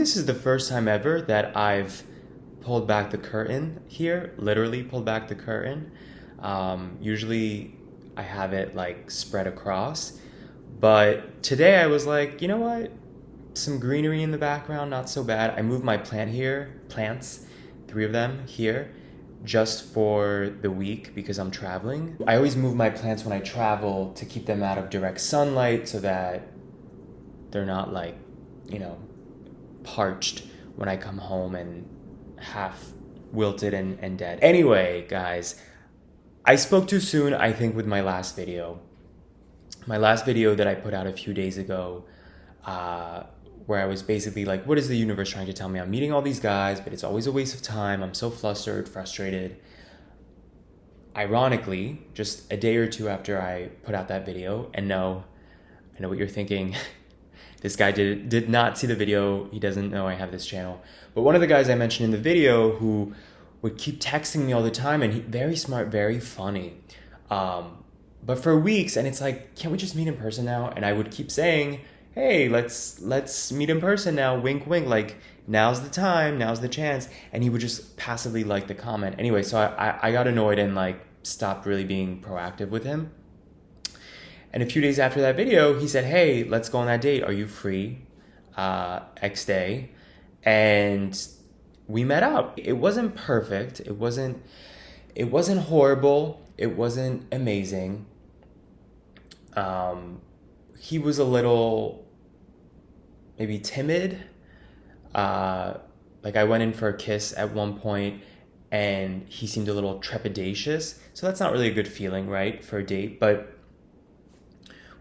this is the first time ever that I've pulled back the curtain here, literally pulled back the curtain. Usually I have it like spread across, but today I was like, you know what? Some greenery in the background, not so bad. I moved my plants, three of them here, just for the week because I'm traveling. I always move my plants when I travel to keep them out of direct sunlight so that they're not like, you know, parched when I come home and half wilted and dead. Anyway, guys, I spoke too soon, I think, with my last video. My last video that I put out a few days ago, where I was basically like, what is the universe trying to tell me? I'm meeting all these guys, but it's always a waste of time. I'm so flustered, frustrated. Ironically, just a day or two after I put out that video, and no, I know what you're thinking. This guy did not see the video. He doesn't know I have this channel. But one of the guys I mentioned in the video who would keep texting me all the time, and very smart, very funny. But for weeks, and it's like, can't we just meet in person now? And I would keep saying, hey, let's meet in person now, wink, wink, like now's the time, now's the chance. And he would just passively like the comment. Anyway, so I got annoyed and like stopped really being proactive with him. And a few days after that video, he said, hey, let's go on that date. Are you free? X day. And we met up. It wasn't perfect. It wasn't horrible. It wasn't amazing. He was a little maybe timid. Like I went in for a kiss at one point and he seemed a little trepidatious. So that's not really a good feeling, right, for a date. But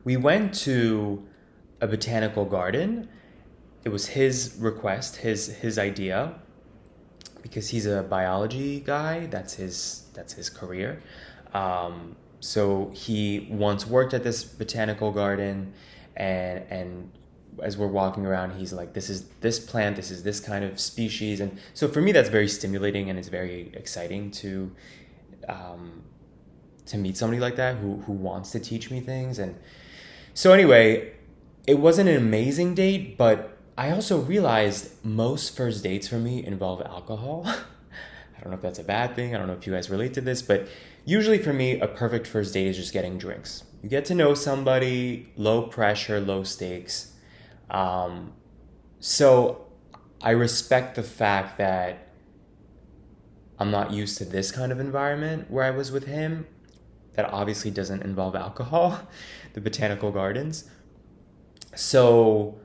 we went to a botanical garden. It was his request, his idea, because he's a biology guy. That's his career. So he once worked at this botanical garden, and as we're walking around, he's like, this is this plant, this is this kind of species. And so for me, that's very stimulating and it's very exciting to meet somebody like that who wants to teach me things. And so anyway, it wasn't an amazing date, but I also realized most first dates for me involve alcohol. I don't know if that's a bad thing. I don't know if you guys relate to this, but usually for me, a perfect first date is just getting drinks. You get to know somebody, low pressure, low stakes. So I respect the fact that I'm not used to this kind of environment where I was with him. That obviously doesn't involve alcohol, the botanical gardens. So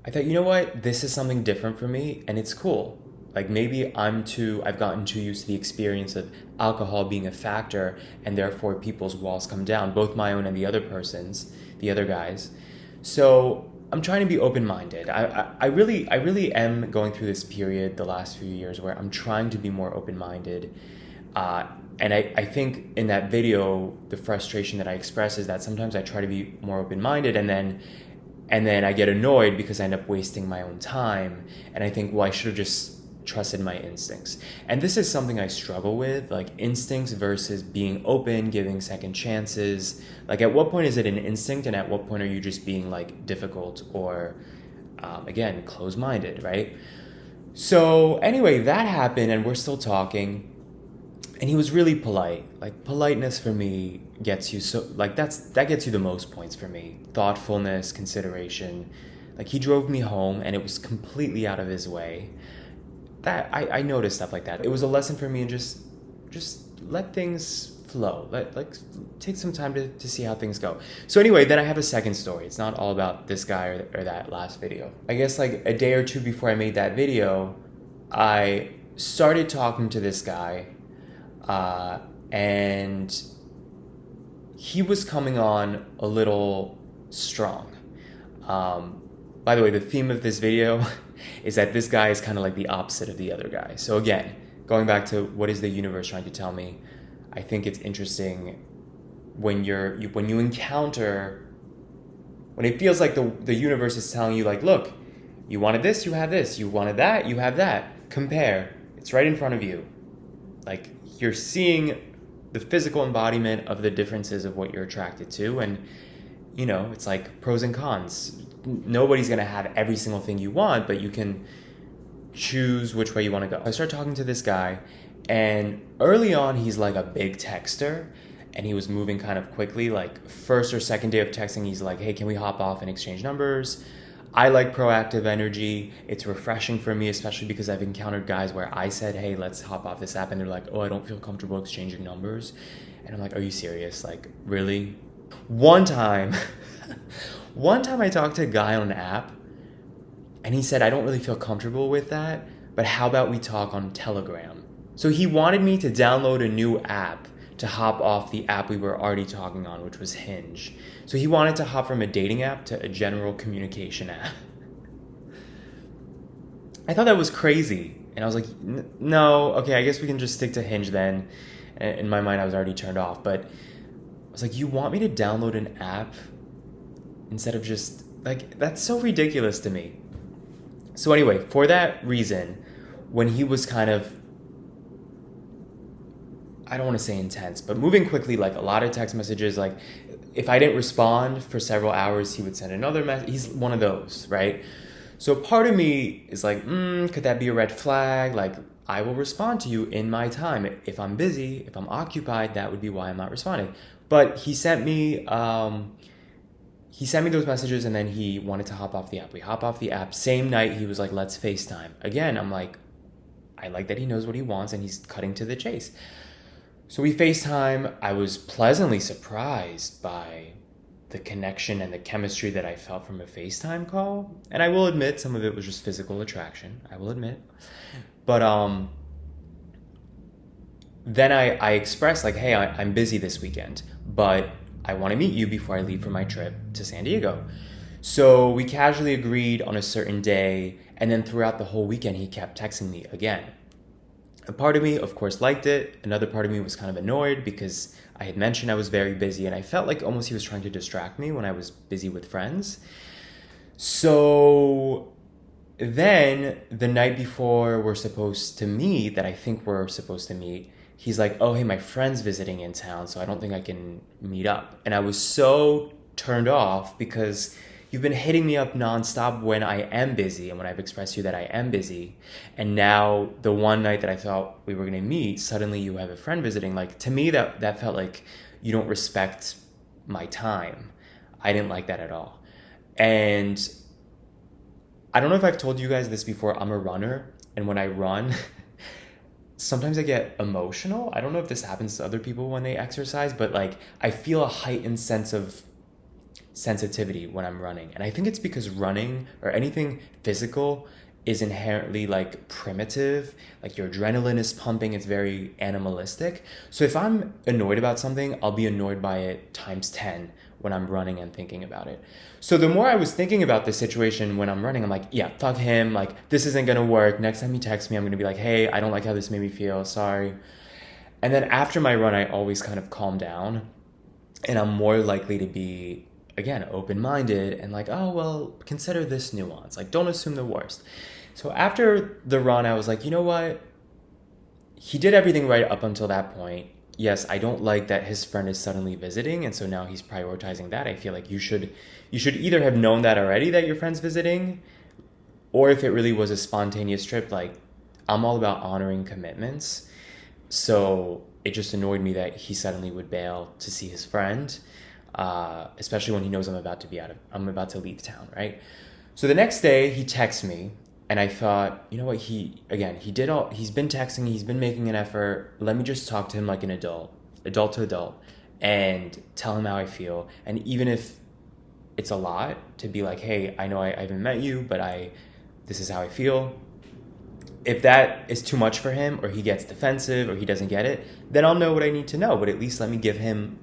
I thought, you know what? This is something different for me and it's cool. Like maybe I've gotten too used to the experience of alcohol being a factor and therefore people's walls come down, both my own and the other person's, the other guys. So I'm trying to be open-minded. I really am going through this period the last few years where I'm trying to be more open-minded. And I think in that video, the frustration that I express is that sometimes I try to be more open-minded and then I get annoyed because I end up wasting my own time. And I think, well, I should have just trusted my instincts. And this is something I struggle with, like instincts versus being open, giving second chances. Like at what point is it an instinct and at what point are you just being like difficult or, again, closed-minded, right? So anyway, that happened and we're still talking. And he was really polite. Like politeness for me gets you that gets you the most points for me. Thoughtfulness, consideration. Like he drove me home and it was completely out of his way. That I noticed stuff like that. It was a lesson for me and just let things flow. Take some time to see how things go. So anyway, then I have a second story. It's not all about this guy or that last video. I guess like a day or two before I made that video, I started talking to this guy. And he was coming on a little strong. By the way, the theme of this video is that this guy is kind of like the opposite of the other guy. So again, going back to what is the universe trying to tell me, I think it's interesting when when it feels like the universe is telling you like, look, you wanted this, you have this, you wanted that, you have that. Compare. It's right in front of you. Like you're seeing the physical embodiment of the differences of what you're attracted to. And, you know, it's like pros and cons. nobody's going to have every single thing you want, but you can choose which way you want to go. I start talking to this guy, and early on, he's like a big texter, and he was moving kind of quickly. Like, first or second day of texting, he's like, hey, can we hop off and exchange numbers? I like proactive energy. It's refreshing for me, especially because I've encountered guys where I said, hey, let's hop off this app, and they're like, oh, I don't feel comfortable exchanging numbers. And I'm like, are you serious? Like, really? One time I talked to a guy on an app, and he said, I don't really feel comfortable with that, but how about we talk on Telegram? So he wanted me to download a new app to hop off the app we were already talking on, which was Hinge. So he wanted to hop from a dating app to a general communication app. I thought that was crazy. And I was like, no, okay, I guess we can just stick to Hinge then. In my mind, I was already turned off. But I was like, you want me to download an app instead of just, like, that's so ridiculous to me. So anyway, for that reason, when he was kind of, I don't want to say intense, but moving quickly, like a lot of text messages, like if I didn't respond for several hours, he would send another message. He's one of those, right? So part of me is like, could that be a red flag? Like, I will respond to you in my time. If I'm busy, if I'm occupied, that would be why I'm not responding. But he sent me those messages, and then he wanted to hop off the app. We hop off the app. Same night, he was like, let's FaceTime. Again, I'm like, I like that he knows what he wants and he's cutting to the chase. So we FaceTime. I was pleasantly surprised by the connection and the chemistry that I felt from a FaceTime call. And I will admit, some of it was just physical attraction. I will admit. But then I expressed like, hey, I'm busy this weekend, but I want to meet you before I leave for my trip to San Diego. So we casually agreed on a certain day, and then throughout the whole weekend, he kept texting me again. A part of me, of course, liked it. Another part of me was kind of annoyed because I had mentioned I was very busy, and I felt like almost he was trying to distract me when I was busy with friends. So then the night before we're supposed to meet, that I think we're supposed to meet, he's like, oh, hey, my friend's visiting in town, so I don't think I can meet up. And I was so turned off because you've been hitting me up nonstop when I am busy and when I've expressed to you that I am busy. And now the one night that I thought we were going to meet, suddenly you have a friend visiting. Like, to me, that felt like you don't respect my time. I didn't like that at all. And I don't know if I've told you guys this before. I'm a runner. And when I run, sometimes I get emotional. I don't know if this happens to other people when they exercise, but like I feel a heightened sense of sensitivity when I'm running. And I think it's because running or anything physical is inherently like primitive. Like your adrenaline is pumping. It's very animalistic. So if I'm annoyed about something, I'll be annoyed by it times 10 when I'm running and thinking about it. So the more I was thinking about this situation when I'm running, I'm like, yeah, fuck him. Like, this isn't going to work. Next time he texts me, I'm going to be like, hey, I don't like how this made me feel. Sorry. And then after my run, I always kind of calm down, and I'm more likely to be, again, open-minded and like, oh, well, consider this nuance. Like, don't assume the worst. So after the run, I was like, you know what? He did everything right up until that point. Yes, I don't like that his friend is suddenly visiting, and so now he's prioritizing that. I feel like you should either have known that already, that your friend's visiting, or if it really was a spontaneous trip, like, I'm all about honoring commitments. So it just annoyed me that he suddenly would bail to see his friend, especially when he knows I'm about to leave town, right? So the next day he texts me, and I thought, you know what, he's been texting, he's been making an effort. Let me just talk to him like an adult to adult, and tell him how I feel. And even if it's a lot to be like, hey, I know I haven't met you, but this is how I feel. If that is too much for him, or he gets defensive, or he doesn't get it, then I'll know what I need to know. But at least let me give him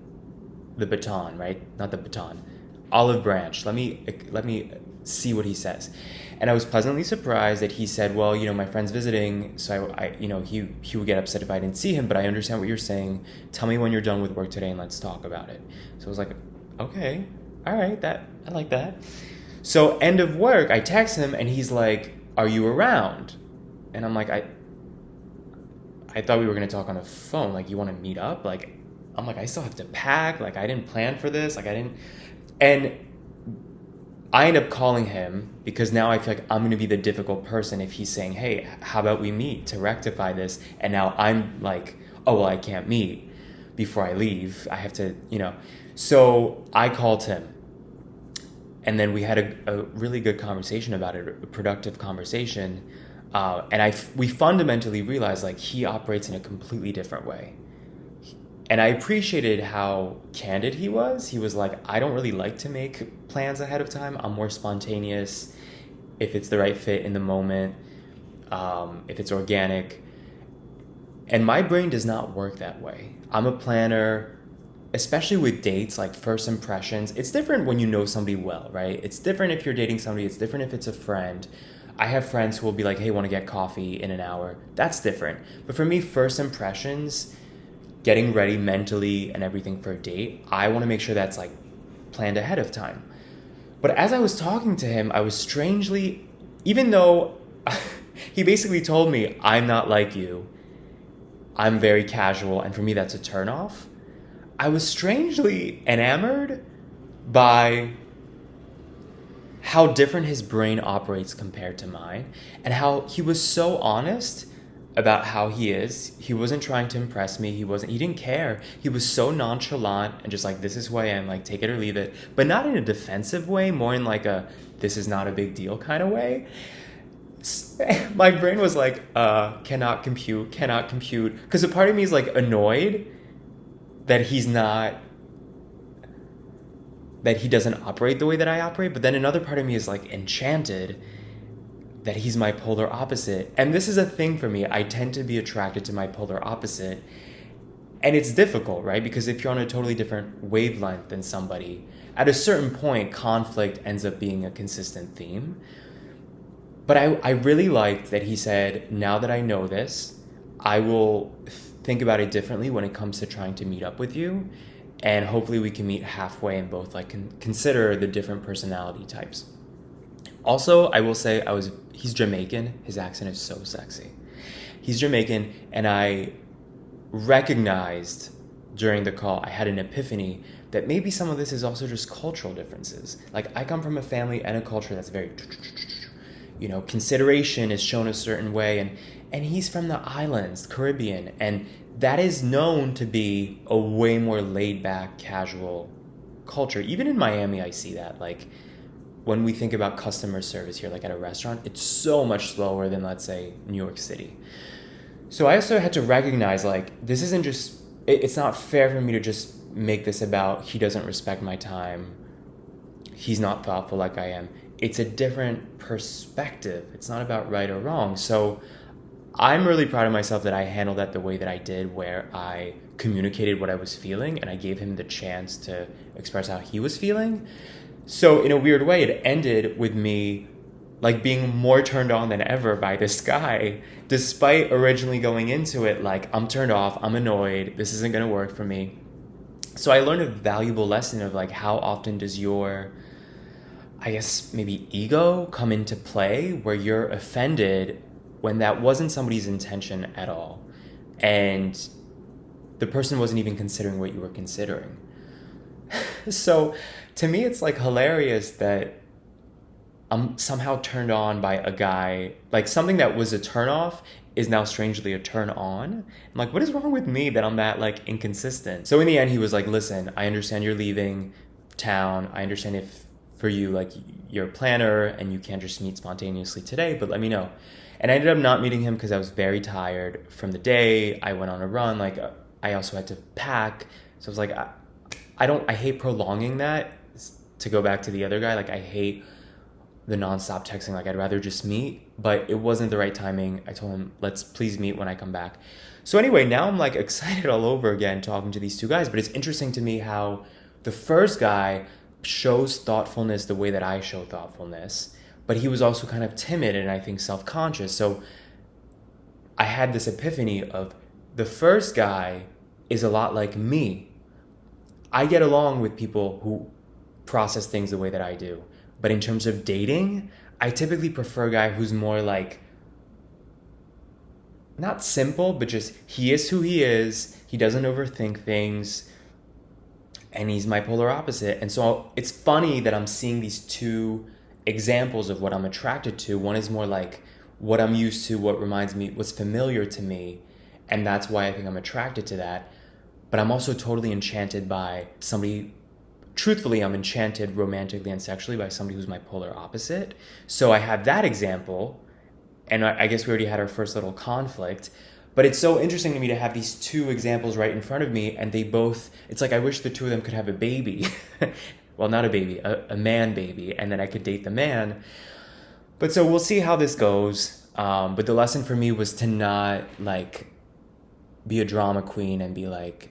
the baton, right? Not the baton, olive branch. Let me see what he says. And I was pleasantly surprised that he said, well, my friend's visiting, so he would get upset if I didn't see him, but I understand what you're saying. Tell me when you're done with work today and let's talk about it. So I was like, okay, all right, I like that. So end of work, I text him and he's like, are you around? And I'm like, I thought we were going to talk on the phone. Like, you want to meet up? Like, I'm like, I still have to pack. Like, I didn't plan for this. Like, and I end up calling him because now I feel like I'm going to be the difficult person if he's saying, hey, how about we meet to rectify this? And now I'm like, oh, well, I can't meet before I leave. I have to, So I called him. And then we had a really good conversation about it, a productive conversation. And we fundamentally realized like he operates in a completely different way. And I appreciated how candid he was. He was like, I don't really like to make plans ahead of time. I'm more spontaneous if it's the right fit in the moment, if it's organic. And my brain does not work that way. I'm a planner, especially with dates, like first impressions. It's different when you know somebody well, right? It's different if you're dating somebody. It's different if it's a friend. I have friends who will be like, hey, want to get coffee in an hour? That's different. But for me, first impressions, getting ready mentally and everything for a date, I want to make sure that's like planned ahead of time. But as I was talking to him, I was strangely, even though he basically told me, I'm not like you, I'm very casual, and for me that's a turnoff, I was strangely enamored by how different his brain operates compared to mine, and how he was so honest about how he is. He wasn't trying to impress me. He didn't care. He was so nonchalant and just like, this is who I am, like take it or leave it, but not in a defensive way, more in like a, this is not a big deal kind of way. My brain was like, cannot compute. Because a part of me is like annoyed that he doesn't operate the way that I operate. But then another part of me is like enchanted that he's my polar opposite. And this is a thing for me. I tend to be attracted to my polar opposite. And it's difficult, right? Because if you're on a totally different wavelength than somebody, at a certain point, conflict ends up being a consistent theme. But I really liked that he said, now that I know this, I will think about it differently when it comes to trying to meet up with you. And hopefully we can meet halfway and both like consider the different personality types. Also, I will say he's Jamaican. His accent is so sexy. He's Jamaican, and I recognized during the call, I had an epiphany that maybe some of this is also just cultural differences. Like I come from a family and a culture that's very, consideration is shown a certain way, and he's from the islands, Caribbean, and that is known to be a way more laid back, casual culture. Even in Miami, I see that. Like when we think about customer service here, like at a restaurant, it's so much slower than, let's say, New York City. So I also had to recognize, like, this isn't just, it's not fair for me to just make this about he doesn't respect my time, he's not thoughtful like I am. It's a different perspective. It's not about right or wrong. So I'm really proud of myself that I handled that the way that I did, where I communicated what I was feeling and I gave him the chance to express how he was feeling. So in a weird way, it ended with me like being more turned on than ever by this guy, despite originally going into it like, I'm turned off, I'm annoyed, this isn't going to work for me. So I learned a valuable lesson of like, how often does your, I guess maybe ego come into play where you're offended when that wasn't somebody's intention at all, and the person wasn't even considering what you were considering. So to me, it's like hilarious that I'm somehow turned on by a guy, like something that was a turn off is now strangely a turn on. I'm like, what is wrong with me that I'm that like inconsistent? So in the end, he was like, listen, I understand you're leaving town. I understand if for you, like you're a planner and you can't just meet spontaneously today, but let me know. And I ended up not meeting him because I was very tired from the day. I went on a run. Like I also had to pack. So I was like, I hate prolonging that. To go back to the other guy, like I hate the nonstop texting. Like I'd rather just meet, but it wasn't the right timing. I told him, let's please meet when I come back. So anyway, now I'm like excited all over again talking to these two guys, but it's interesting to me how the first guy shows thoughtfulness the way that I show thoughtfulness, but he was also kind of timid and I think self-conscious. So I had this epiphany of the first guy is a lot like me. I get along with people who process things the way that I do. But in terms of dating, I typically prefer a guy who's more like, not simple, but just he is who he is. He doesn't overthink things. and he's my polar opposite. And so it's funny that I'm seeing these two examples of what I'm attracted to. One is more like what I'm used to, what reminds me, what's familiar to me, and that's why I think I'm attracted to that. But I'm also totally enchanted by somebody. Truthfully, I'm enchanted romantically and sexually by somebody who's my polar opposite. So I have that example, and I guess we already had our first little conflict. But it's so interesting to me to have these two examples right in front of me, and they both, it's like I wish the two of them could have a baby. Well, not a baby, a man baby, and then I could date the man. But so we'll see how this goes. But the lesson for me was to not like be a drama queen and be like,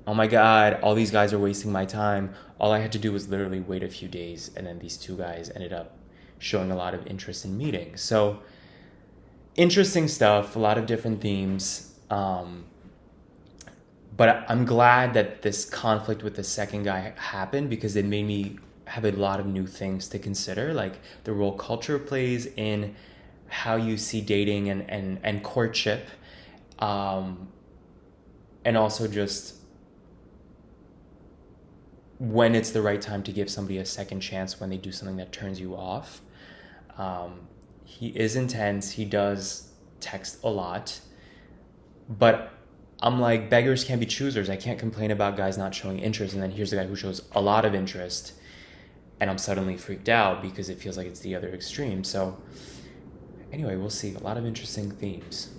oh my God, all these guys are wasting my time. All I had to do was literally wait a few days, and then these two guys ended up showing a lot of interest in meeting. So interesting stuff, a lot of different themes. But I'm glad that this conflict with the second guy happened because it made me have a lot of new things to consider, like the role culture plays in how you see dating and courtship, and also just when it's the right time to give somebody a second chance when they do something that turns you off. He is intense. He does text a lot. But I'm like, beggars can't be choosers. I can't complain about guys not showing interest. And then here's a guy who shows a lot of interest. And I'm suddenly freaked out because it feels like it's the other extreme. So anyway, we'll see. A lot of interesting themes.